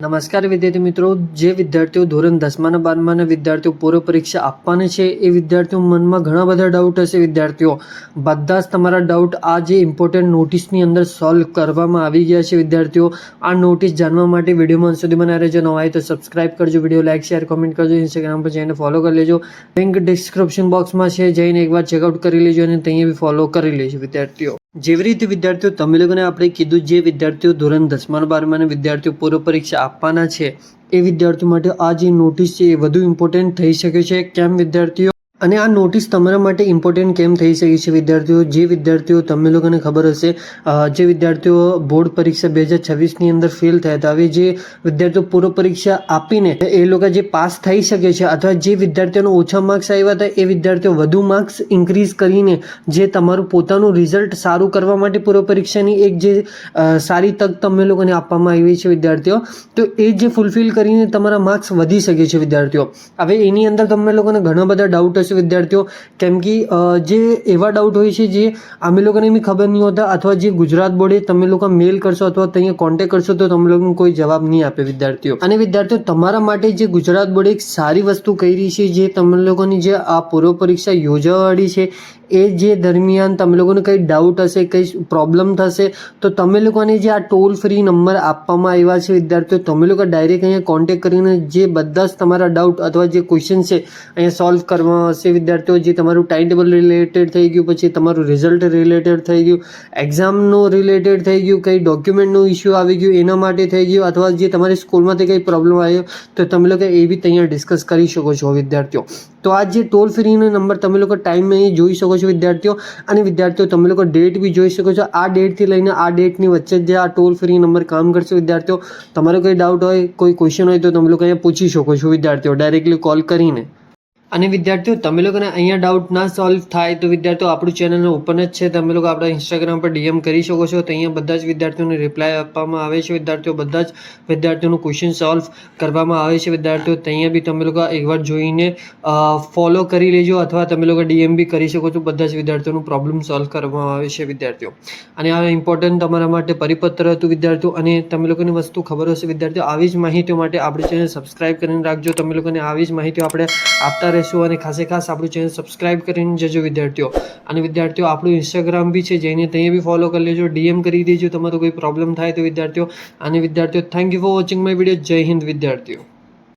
નમસ્કાર વિદ્યાર્થી મિત્રો, જે વિદ્યાર્થીઓ ધોરણ 10માં અને 12માં વિદ્યાર્થીઓ પૂર્વ પરીક્ષા આપવાના છે એ વિદ્યાર્થીઓ મનમાં ઘણા બધા ડાઉટ હશે. વિદ્યાર્થીઓ બધા જ તમારા ડાઉટ આ જે ઇમ્પોર્ટન્ટ નોટિસની અંદર સોલ્વ કરવામાં આવી ગયા છે. વિદ્યાર્થીઓ આ નોટિસ જાણવા માટે વિડીયોમાં અંત સુધી બનાવી રહેજો. નવા હોય તો સબસ્ક્રાઇબ કરજો, વિડીયો લાઇક શેર કોમેન્ટ કરજો, ઇન્સ્ટાગ્રામ પર જઈને ફોલો કરી લેજો. લિંક ડિસ્ક્રિપ્શન બોક્સમાં છે, જઈને એકવાર ચેકઆઉટ કરી લેજો અને ત્યાં બી ફોલો કરી લેજો. વિદ્યાર્થીઓ જેવી રીતે વિદ્યાર્થીઓ તમે લોકોને આપણે કીધું, જે વિદ્યાર્થીઓ ધોરણ 10માં 12માં વિદ્યાર્થીઓ પૂર્વ પરીક્ષા આપવાના છે એ વિદ્યાર્થીઓ માટે આ જે નોટિસ છે એ વધુ ઇમ્પોર્ટન્ટ થઈ શકે છે. કેમ વિદ્યાર્થીઓ? અને આ નોટિસ તમારા માટે ઇમ્પોર્ટન્ટ કેમ થઈ શકે છે વિદ્યાર્થીઓ? જે વિદ્યાર્થીઓ તમે લોકોને ખબર હશે, જે વિદ્યાર્થીઓ બોર્ડ પરીક્ષા 2026ની અંદર ફેલ થયા હતા, હવે જે વિદ્યાર્થીઓ પૂર્વ પરીક્ષા આપીને એ લોકો જે પાસ થઈ શકે છે, અથવા જે વિદ્યાર્થીઓને ઓછા માર્ક્સ આવ્યા હતા એ વિદ્યાર્થીઓ વધુ માર્ક્સ ઇન્ક્રીઝ કરીને જે તમારું પોતાનું રિઝલ્ટ સારું કરવા માટે પૂર્વ પરીક્ષાની એક જે સારી તક તમે લોકોને આપવામાં આવી છે વિદ્યાર્થીઓ, તો એ જે ફૂલફિલ કરીને તમારા માર્ક્સ વધી શકે છે વિદ્યાર્થીઓ. હવે એની અંદર તમે લોકોને ઘણા બધા ડાઉટ હશે વિદ્યાર્થીઓ, કેમ કે જે એવા ડાઉટ હોય છે જે અમે લોકોને બી ખબર નહીં હોતા, અથવા જે ગુજરાત બોર્ડે તમે લોકો મેલ કરશો અથવા ત્યાં કોન્ટેક્ટ કરશો તો તમે લોકોને કોઈ જવાબ નહીં આપે વિદ્યાર્થીઓ. અને વિદ્યાર્થીઓ તમારા માટે જે ગુજરાત બોર્ડે એક સારી વસ્તુ કરી રહી છે, જે તમે લોકોની જે આ પૂર્વ પરીક્ષા યોજાવાળી છે એ જે દરમિયાન તમે લોકોને કંઈ ડાઉટ હશે, કંઈ પ્રોબ્લેમ થશે, તો તમે લોકોને જે આ ટોલ ફ્રી નંબર આપવામાં આવ્યા છે વિદ્યાર્થીઓ, તમે લોકો ડાયરેક્ટ અહીંયા કોન્ટેક્ટ કરીને જે બધા જ તમારા ડાઉટ અથવા જે ક્વેશ્ચન છે અહીંયા સોલ્વ કરવા હશે વિદ્યાર્થીઓ. જે તમારું ટાઈમ ટેબલ રિલેટેડ થઈ ગયું, પછી તમારું રિઝલ્ટ રિલેટેડ થઈ ગયું, એક્ઝામનું રિલેટેડ થઈ ગયું, કંઈ ડોક્યુમેન્ટનું ઇસ્યુ આવી ગયું એના માટે થઈ ગયું, અથવા જે તમારી સ્કૂલમાંથી કંઈ પ્રોબ્લેમ આવ્યો તો તમે લોકો એ બી અહીંયા ડિસ્કસ કરી શકો છો વિદ્યાર્થીઓ. તો આ જે ટોલ ફ્રીનો નંબર તમે લોકો ટાઈમ અહીં જોઈ શકો છો વિદ્યાર્થીઓ. અને વિદ્યાર્થીઓ તમે લોકો ડેટ બી જોઈ શકો છો. આ ડેટથી લઈને આ ડેટની વચ્ચે જે આ ટોલ ફ્રી નંબર કામ કરશે વિદ્યાર્થીઓ. તમારો કોઈ ડાઉટ હોય, કોઈ ક્વેશ્ચન હોય તો તમે લોકો અહીંયા પૂછી શકો છો વિદ્યાર્થીઓ, ડાયરેક્ટલી કોલ કરીને. અને વિદ્યાર્થીઓ તમે લોકોને અહીંયા ડાઉટ ના સોલ્વ થાય તો વિદ્યાર્થીઓ આપણું ચેનલ ઓપન જ છે, તમે લોકો આપણા ઇન્સ્ટાગ્રામ પર DM કરી શકો છો. તો અહીંયા બધા જ વિદ્યાર્થીઓને રિપ્લાય આપવામાં આવે છે વિદ્યાર્થીઓ, બધા જ વિદ્યાર્થીઓનું ક્વેશ્ચન સોલ્વ કરવામાં આવે છે વિદ્યાર્થીઓ. ત્યાં બી તમે લોકો એકવાર જોઈને ફોલો કરી લેજો, અથવા તમે લોકો DM બી કરી શકો છો. બધા જ વિદ્યાર્થીઓનું પ્રોબ્લેમ સોલ્વ કરવામાં આવે છે વિદ્યાર્થીઓ. અને આ ઇમ્પોર્ટન્ટ તમારા માટે પરિપત્ર હતું વિદ્યાર્થીઓ. અને તમે લોકોની વસ્તુ ખબર હશે વિદ્યાર્થીઓ, આવી જ માહિતીઓ માટે આપણી ચેનલ સબસ્ક્રાઇબ કરીને રાખજો. તમે લોકોને આવી જ માહિતીઓ આપણે આપતા અને ખાસ આપણું ચેનલ સબસ્ક્રાઇબ કરીને જજો વિદ્યાર્થીઓ. અને વિદ્યાર્થીઓ આપણું ઇન્સ્ટાગ્રામ બી છે, જઈને ત્યાં બી ફોલો કરી લેજો, DM કરી દેજો તમારો કોઈ પ્રોબ્લેમ થાય તો વિદ્યાર્થીઓ. અને વિદ્યાર્થીઓ thank you for watching my video. જય હિન્દ વિદ્યાર્થીઓ.